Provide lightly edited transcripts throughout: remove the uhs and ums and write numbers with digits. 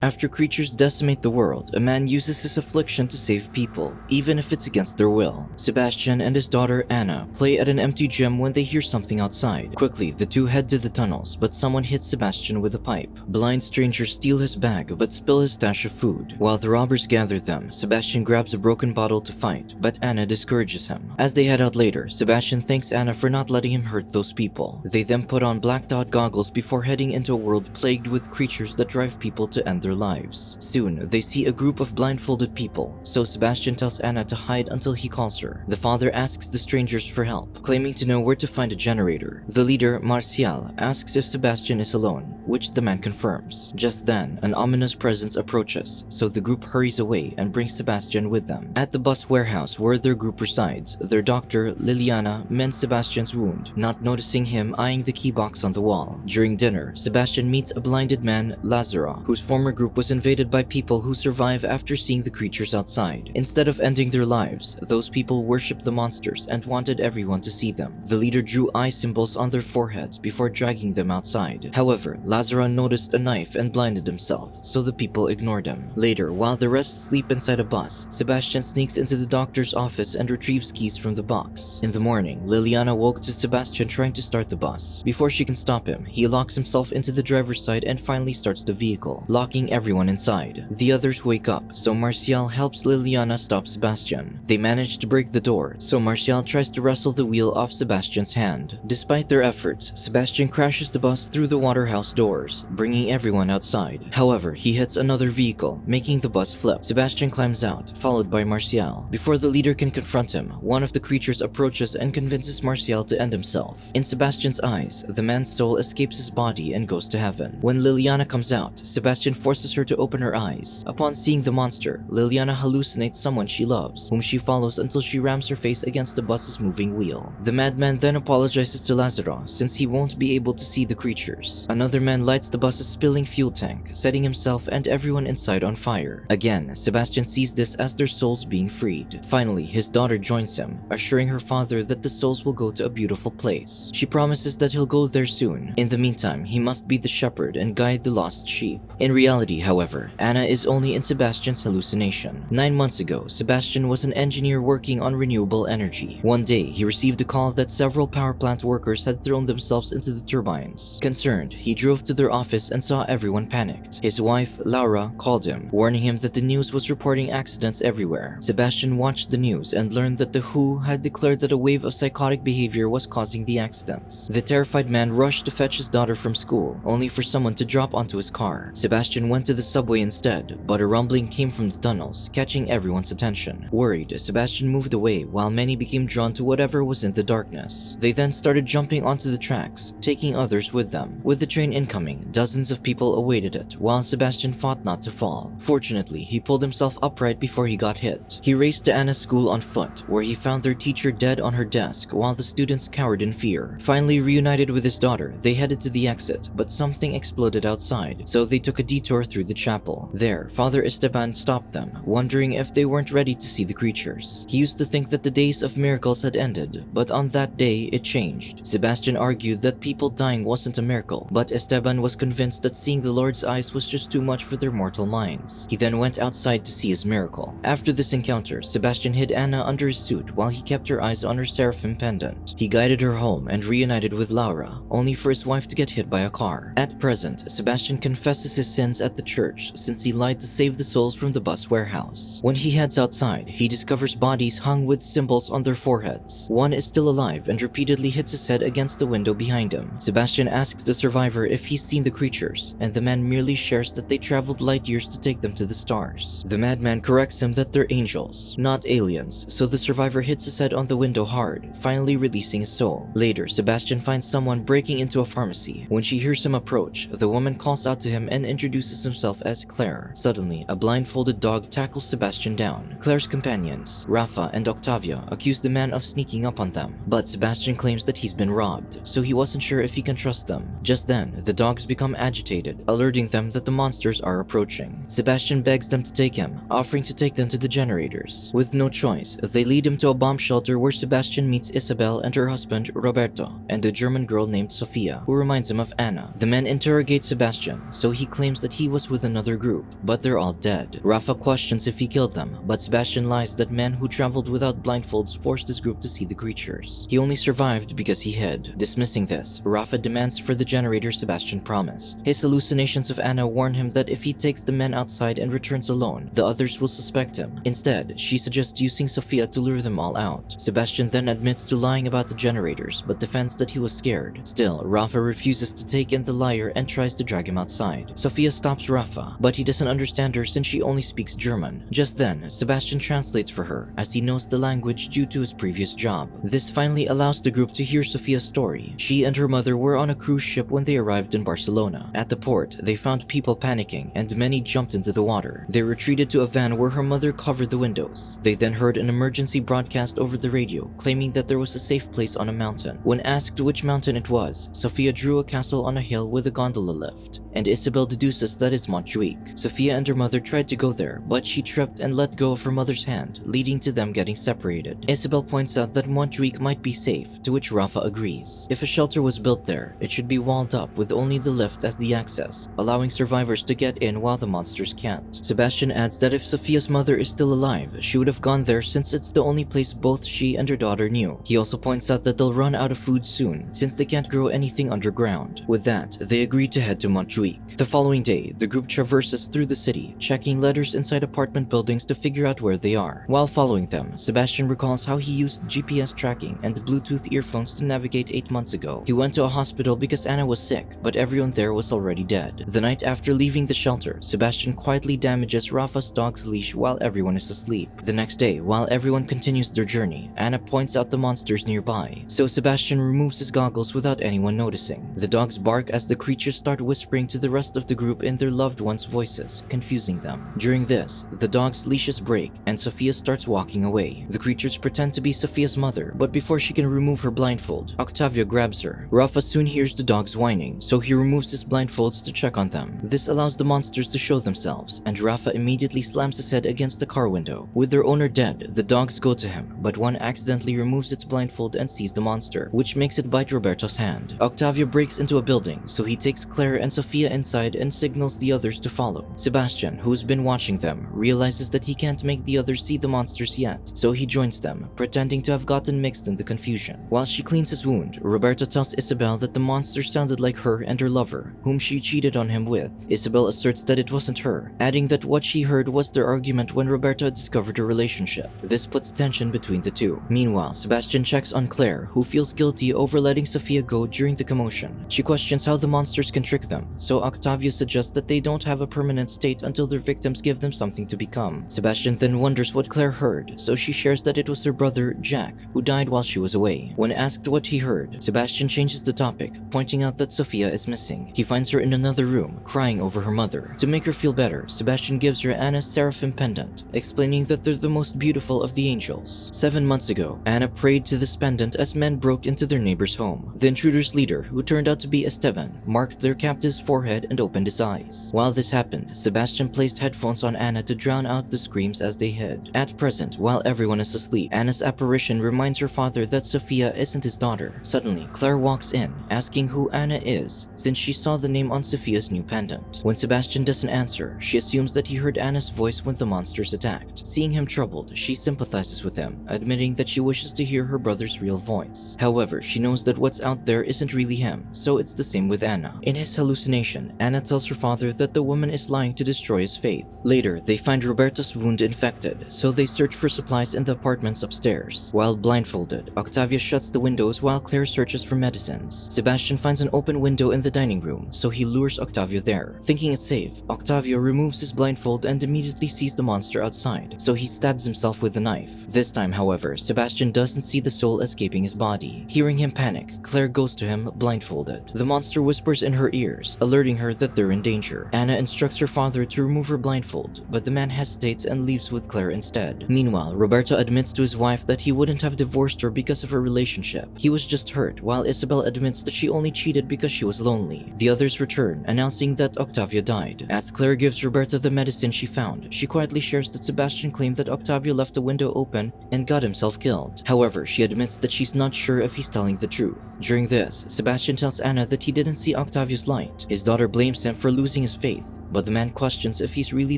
After creatures decimate the world, a man uses his affliction to save people, even if it's against their will. Sebastian and his daughter Anna play at an empty gym when they hear something outside. Quickly, the two head to the tunnels, but someone hits Sebastian with a pipe. Blind strangers steal his bag but spill his stash of food. While the robbers gather them, Sebastian grabs a broken bottle to fight, but Anna discourages him. As they head out later, Sebastian thanks Anna for not letting him hurt those people. They then put on blacked out goggles before heading into a world plagued with creatures that drive people to end their lives. Soon, they see a group of blindfolded people, so Sebastian tells Anna to hide until he calls her. The father asks the strangers for help, claiming to know where to find a generator. The leader, Marcial, asks if Sebastian is alone, which the man confirms. Just then, an ominous presence approaches, so the group hurries away and brings Sebastian with them. At the bus warehouse where their group resides, their doctor, Liliana, mends Sebastian's wound, not noticing him eyeing the key box on the wall. During dinner, Sebastian meets a blinded man, Lazaro, whose former group was invaded by people who survive after seeing the creatures outside. Instead of ending their lives, those people worshipped the monsters and wanted everyone to see them. The leader drew eye symbols on their foreheads before dragging them outside. However, Lazaro noticed a knife and blinded himself, so the people ignored him. Later, while the rest sleep inside a bus, Sebastian sneaks into the doctor's office and retrieves keys from the box. In the morning, Liliana woke to Sebastian trying to start the bus. Before she can stop him, he locks himself into the driver's side and finally starts the vehicle, locking everyone inside. The others wake up, so Marcial helps Liliana stop Sebastian. They manage to break the door, so Marcial tries to wrestle the wheel off Sebastian's hand. Despite their efforts, Sebastian crashes the bus through the waterhouse doors, bringing everyone outside. However, he hits another vehicle, making the bus flip. Sebastian climbs out, followed by Marcial. Before the leader can confront him, one of the creatures approaches and convinces Marcial to end himself. In Sebastian's eyes, the man's soul escapes his body and goes to heaven. When Liliana comes out, Sebastian forces her to open her eyes. Upon seeing the monster, Liliana hallucinates someone she loves, whom she follows until she rams her face against the bus's moving wheel. The madman then apologizes to Lazaro since he won't be able to see the creatures. Another man lights the bus's spilling fuel tank, setting himself and everyone inside on fire. Again, Sebastian sees this as their souls being freed. Finally, his daughter joins him, assuring her father that the souls will go to a beautiful place. She promises that he'll go there soon. In the meantime, he must be the shepherd and guide the lost sheep. In reality, however, Anna is only in Sebastian's hallucination. 9 months ago, Sebastian was an engineer working on renewable energy. One day, he received a call that several power plant workers had thrown themselves into the turbines. Concerned, he drove to their office and saw everyone panicked. His wife, Laura, called him, warning him that the news was reporting accidents everywhere. Sebastian watched the news and learned that the WHO had declared that a wave of psychotic behavior was causing the accidents. The terrified man rushed to fetch his daughter from school, only for someone to drop onto his car. Sebastian went to the subway instead, but a rumbling came from the tunnels, catching everyone's attention. Worried, Sebastian moved away while many became drawn to whatever was in the darkness. They then started jumping onto the tracks, taking others with them. With the train incoming, dozens of people awaited it, while Sebastian fought not to fall. Fortunately, he pulled himself upright before he got hit. He raced to Anna's school on foot, where he found their teacher dead on her desk while the students cowered in fear. Finally reunited with his daughter, they headed to the exit, but something exploded outside, so they took a detour through the chapel. There, Father Esteban stopped them, wondering if they weren't ready to see the creatures. He used to think that the days of miracles had ended, but on that day, it changed. Sebastian argued that people dying wasn't a miracle, but Esteban was convinced that seeing the Lord's eyes was just too much for their mortal minds. He then went outside to see his miracle. After this encounter, Sebastian hid Anna under his suit while he kept her eyes on her seraphim pendant. He guided her home and reunited with Laura, only for his wife to get hit by a car. At present, Sebastian confesses his sins at the church since he lied to save the souls from the bus warehouse. When he heads outside, he discovers bodies hung with symbols on their foreheads. One is still alive and repeatedly hits his head against the window behind him. Sebastian asks the survivor if he's seen the creatures, and the man merely shares that they traveled light years to take them to the stars. The madman corrects him that they're angels, not aliens, so the survivor hits his head on the window hard, finally releasing his soul. Later, Sebastian finds someone breaking into a pharmacy. When she hears him approach, the woman calls out to him and introduces himself as Claire. Suddenly, a blindfolded dog tackles Sebastian down. Claire's companions, Rafa and Octavia, accuse the man of sneaking up on them, but Sebastian claims that he's been robbed, so he wasn't sure if he can trust them. Just then, the dogs become agitated, alerting them that the monsters are approaching. Sebastian begs them to take him, offering to take them to the generators. With no choice, they lead him to a bomb shelter where Sebastian meets Isabel and her husband, Roberto, and a German girl named Sofia, who reminds him of Anna. The men interrogate Sebastian, so he claims that he was with another group, but they're all dead. Rafa questions if he killed them, but Sebastian lies that men who traveled without blindfolds forced his group to see the creatures. He only survived because he hid. Dismissing this, Rafa demands for the generator Sebastian promised. His hallucinations of Anna warn him that if he takes the men outside and returns alone, the others will suspect him. Instead, she suggests using Sophia to lure them all out. Sebastian then admits to lying about the generators, but defends that he was scared. Still, Rafa refuses to take in the liar and tries to drag him outside. Sophia stops Rafa, but he doesn't understand her since she only speaks German. Just then, Sebastian translates for her, as he knows the language due to his previous job. This finally allows the group to hear Sophia's story. She and her mother were on a cruise ship when they arrived in Barcelona. At the port, they found people panicking, and many jumped into the water. They retreated to a van where her mother covered the windows. They then heard an emergency broadcast over the radio, claiming that there was a safe place on a mountain. When asked which mountain it was, Sophia drew a castle on a hill with a gondola lift, and Isabel deduces that it's Montjuic. Sophia and her mother tried to go there, but she tripped and let go of her mother's hand, leading to them getting separated. Isabel points out that Montjuic might be safe, to which Rafa agrees. If a shelter was built there, it should be walled up with only the lift as the access, allowing survivors to get in while the monsters can't. Sebastian adds that if Sophia's mother is still alive, she would have gone there since it's the only place both she and her daughter knew. He also points out that they'll run out of food soon, since they can't grow anything underground. With that, they agree to head to Montjuic. The following day, the group traverses through the city, checking letters inside apartment buildings to figure out where they are. While following them, Sebastian recalls how he used GPS tracking and Bluetooth earphones to navigate 8 months ago. He went to a hospital because Anna was sick, but everyone there was already dead. The night after leaving the shelter, Sebastian quietly damages Rafa's dog's leash while everyone is asleep. The next day, while everyone continues their journey, Anna points out the monsters nearby, so Sebastian removes his goggles without anyone noticing. The dogs bark as the creatures start whispering to the rest of the group in their loved ones' voices, confusing them. During this, the dog's leashes break and Sophia starts walking away. The creatures pretend to be Sophia's mother, but before she can remove her blindfold, Octavia grabs her. Rafa soon hears the dogs whining, so he removes his blindfolds to check on them. This allows the monsters to show themselves, and Rafa immediately slams his head against the car window. With their owner dead, the dogs go to him, but one accidentally removes its blindfold and sees the monster, which makes it bite Roberto's hand. Octavio breaks into a building, so he takes Claire and Sophia inside and signals the others to follow. Sebastian, who's been watching them, realizes that he can't make the others see the monsters yet, so he joins them, pretending to have gotten mixed in the confusion. While she cleans his wound, Roberto tells Isabel that the monster sounded like her and her lover, whom she cheated on him with. Isabel asserts that it wasn't her, adding that what she heard was their argument when Roberto discovered her relationship. This puts tension between the two. Meanwhile, Sebastian checks on Claire, who feels guilty over letting Sophia go during the commotion. She questions how the monsters can trick them, so Octavio suggests that they don't have a permanent state until their victims give them something to become. Sebastian then wonders what Claire heard, so she shares that it was her brother, Jack, who died while she was away. When asked what he heard, Sebastian changes the topic, pointing out that Sophia is missing. He finds her in another room, crying over her mother. To make her feel better, Sebastian gives her Anna's seraphim pendant, explaining that they're the most beautiful of the angels. 7 months ago, Anna prayed to this pendant as men broke into their neighbor's home. The intruder's leader, who turned out to be Esteban, marked their captive's forehead and opened his eyes. While this happened, Sebastian placed headphones on Anna to drown out the screams as they hid. At present, while everyone is asleep, Anna's apparition reminds her father that Sophia isn't his daughter. Suddenly, Claire walks in, asking who Anna is, since she saw the name on Sophia's new pendant. When Sebastian doesn't answer, she assumes that he heard Anna's voice when the monsters attacked. Seeing him troubled, she sympathizes with him, admitting that she wishes to hear her brother's real voice. However, she knows that what's out there isn't really him, so it's the same with Anna. In his hallucination, Anna tells her father that the woman is lying to destroy his faith. Later, they find Roberto's wound infected, so they search for supplies in the apartments upstairs. While blindfolded, Octavia shuts the windows while Claire searches for medicines. Sebastian finds an open window in the dining room, so he lures Octavio there. Thinking it's safe, Octavio removes his blindfold and immediately sees the monster outside, so he stabs himself with a knife. This time, however, Sebastian doesn't see the soul escaping his body. Hearing him panic, Claire goes to him, blindfolded. The monster whispers in her ears, alerting her that they're in danger. Anna instructs her father to remove her blindfold, but the man hesitates and leaves with Claire instead. Meanwhile, Roberto admits to his wife that he wouldn't have divorced her because of her relationship. He was just hurt, while Isabel admits that she only cheated because she was lonely. The others return, announcing that Octavia died. As Claire gives Roberto the medicine she found, she quietly shares that Sebastian claimed that Octavio left the window open and got himself killed. However, she admits that she's not sure if he's telling the truth. During this, Sebastian tells Anna that he didn't see Octavio's light. His daughter blames him for losing his faith, but the man questions if he's really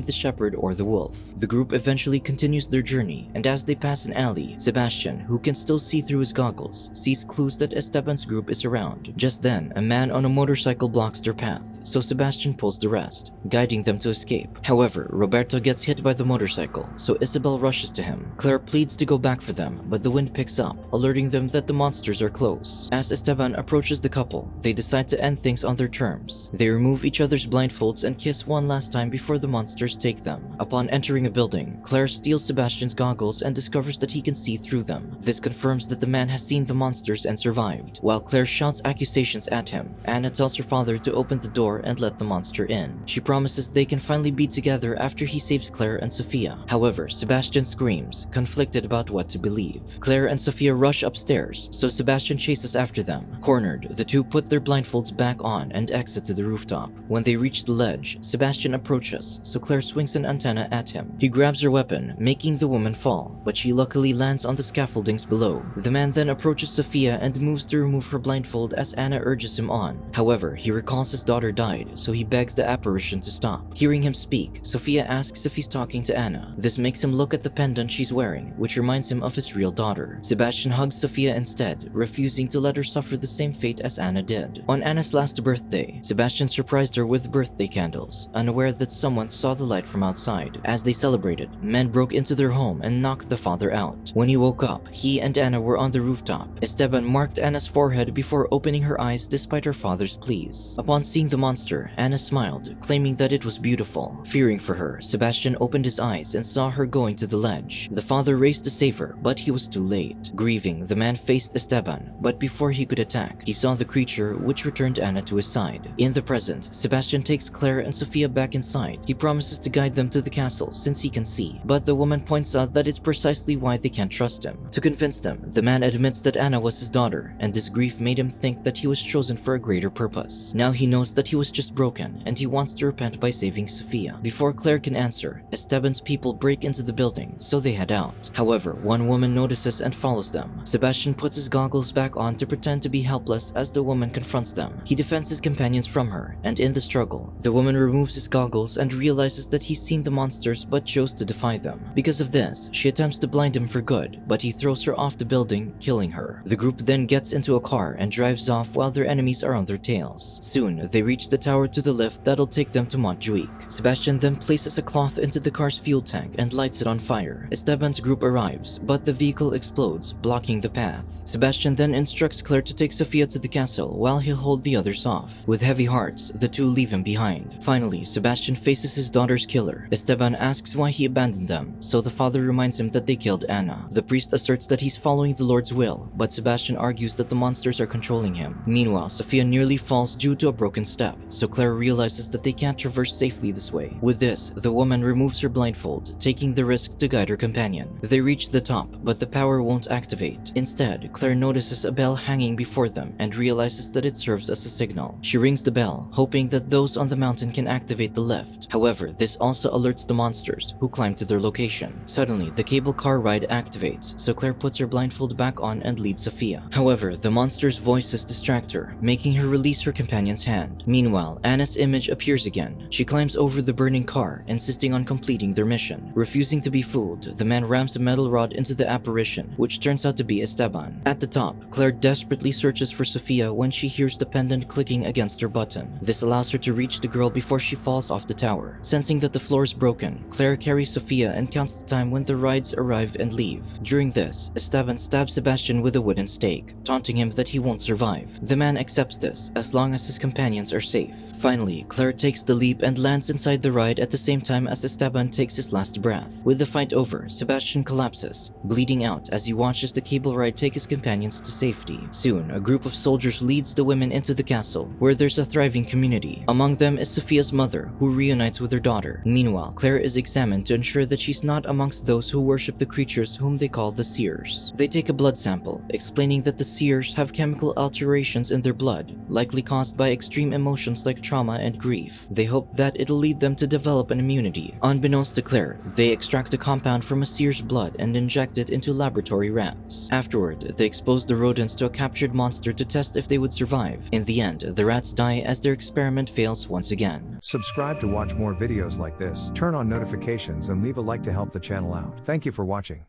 the shepherd or the wolf. The group eventually continues their journey, and as they pass an alley, Sebastian, who can still see through his goggles, sees clues that Esteban's group is around. Just then, a man on a motorcycle blocks their path, so Sebastian pulls the rest, guiding them to escape. However, Roberto gets hit by the motorcycle, so Isabel rushes to him. Claire pleads to go back for them, but the wind picks up, alerting them that the monsters are close. As Esteban approaches the couple, they decide to end things on their terms. They remove each other's blindfolds and kiss one last time before the monsters take them. Upon entering a building, Claire steals Sebastian's goggles and discovers that he can see through them. This confirms that the man has seen the monsters and survived. While Claire shouts accusations at him, Anna tells her father to open the door and let the monster in. She promises they can finally be together after he saves Claire and Sophia. However, Sebastian screams, conflicted about what to believe. Claire and Sophia rush upstairs, so Sebastian chases after them. Cornered, the two put their blindfolds back on and exit to the rooftop. When they reach the ledge, Sebastian approaches, so Claire swings an antenna at him. He grabs her weapon, making the woman fall, but she luckily lands on the scaffoldings below. The man then approaches Sophia and moves to remove her blindfold as Anna urges him on. However, he recalls his daughter died, so he begs the apparition to stop. Hearing him speak, Sophia asks if he's talking to Anna. This makes him look at the pendant she's wearing, which reminds him of his real daughter. Sebastian hugs Sophia instead, refusing to let her suffer the same fate as Anna did. On Anna's last birthday, Sebastian surprised her with birthday candles, unaware that someone saw the light from outside. As they celebrated, men broke into their home and knocked the father out. When he woke up, he and Anna were on the rooftop. Esteban marked Anna's forehead before opening her eyes despite her father's pleas. Upon seeing the monster, Anna smiled, claiming that it was beautiful. Fearing for her, Sebastian opened his eyes and saw her going to the ledge. The father raced to save her, but he was too late. Grieving, the man faced Esteban, but before he could attack, he saw the creature, which returned Anna to his side. In the present, Sebastian takes Claire and Sophia back inside. He promises to guide them to the castle since he can see, but the woman points out that it's precisely why they can't trust him. To convince them, the man admits that Anna was his daughter, and this grief made him think that he was chosen for a greater purpose. Now he knows that he was just broken, and he wants to repent by saving Sophia. Before Claire can answer, Esteban's people break into the building, so they head out. However, one woman notices and follows them. Sebastian puts his goggles back on to pretend to be helpless as the woman confronts them. He defends his companions from her, and in the struggle, the woman removes his goggles and realizes that he's seen the monsters but chose to defy them. Because of this, she attempts to blind him for good, but he throws her off the building, killing her. The group then gets into a car and drives off while their enemies are on their tails. Soon, they reach the tower to the lift that'll take them to Montjuic. Sebastian then places a cloth into the car's fuel tank and lights it on fire. Esteban's group arrives, but the vehicle explodes, blocking the path. Sebastian then instructs Claire to take Sophia to the castle while he'll hold the others off. With heavy hearts, the two leave him behind. Finally, Sebastian faces his daughter's killer. Esteban asks why he abandoned them, so the father reminds him that they killed Anna. The priest asserts that he's following the Lord's will, but Sebastian argues that the monsters are controlling him. Meanwhile, Sophia nearly falls due to a broken step, so Claire realizes that they can't traverse safely this way. With this, the woman removes her blindfold, taking the risk to guide her companion. They reach the top, but the power won't activate. Instead, Claire notices a bell hanging before them and realizes that it serves as a signal. She rings the bell, hoping that those on the mountain can activate the lift. However, this also alerts the monsters, who climb to their location. Suddenly, the cable car ride activates, so Claire puts her blindfold back on and leads Sophia. However, the monster's voices distract her, making her release her companion's hand. Meanwhile, Anna's image appears again. She climbs over the burning car, insisting on completing their mission. Refusing to be fooled, the man rams a metal rod into the apparition, which turns out to be Esteban. At the top, Claire desperately searches for Sophia when she hears the pendant clicking against her button. This allows her to reach the girl before she falls off the tower. Sensing that the floor is broken, Claire carries Sophia and counts the time when the rides arrive and leave. During this, Esteban stabs Sebastian with a wooden stake, taunting him that he won't survive. The man accepts this, as long as his companions are safe. Finally, Claire takes the leap and lands inside the ride at the same time as Esteban takes his last breath. With the fight over, Sebastian collapses, bleeding out as he watches the cable ride take his companions to safety. Soon, a group of soldiers leads the women into the castle, where there's a thriving community. Among them is Sophia's mother, who reunites with her daughter. Meanwhile, Claire is examined to ensure that she's not amongst those who worship the creatures whom they call the seers. They take a blood sample, explaining that the seers have chemical alterations in their blood, likely caused by extreme emotions like trauma and grief. They hope that it'll lead them to develop an immunity. Unbeknownst to Claire, they extract a compound from a seer's blood and inject it into laboratory rats. Afterward, they expose the rodents to a captured monster to test if they would survive. In the end, the rats die as their experiment fails once again. Subscribe to watch more videos like this, turn on notifications and leave a like to help the channel out. Thank you for watching.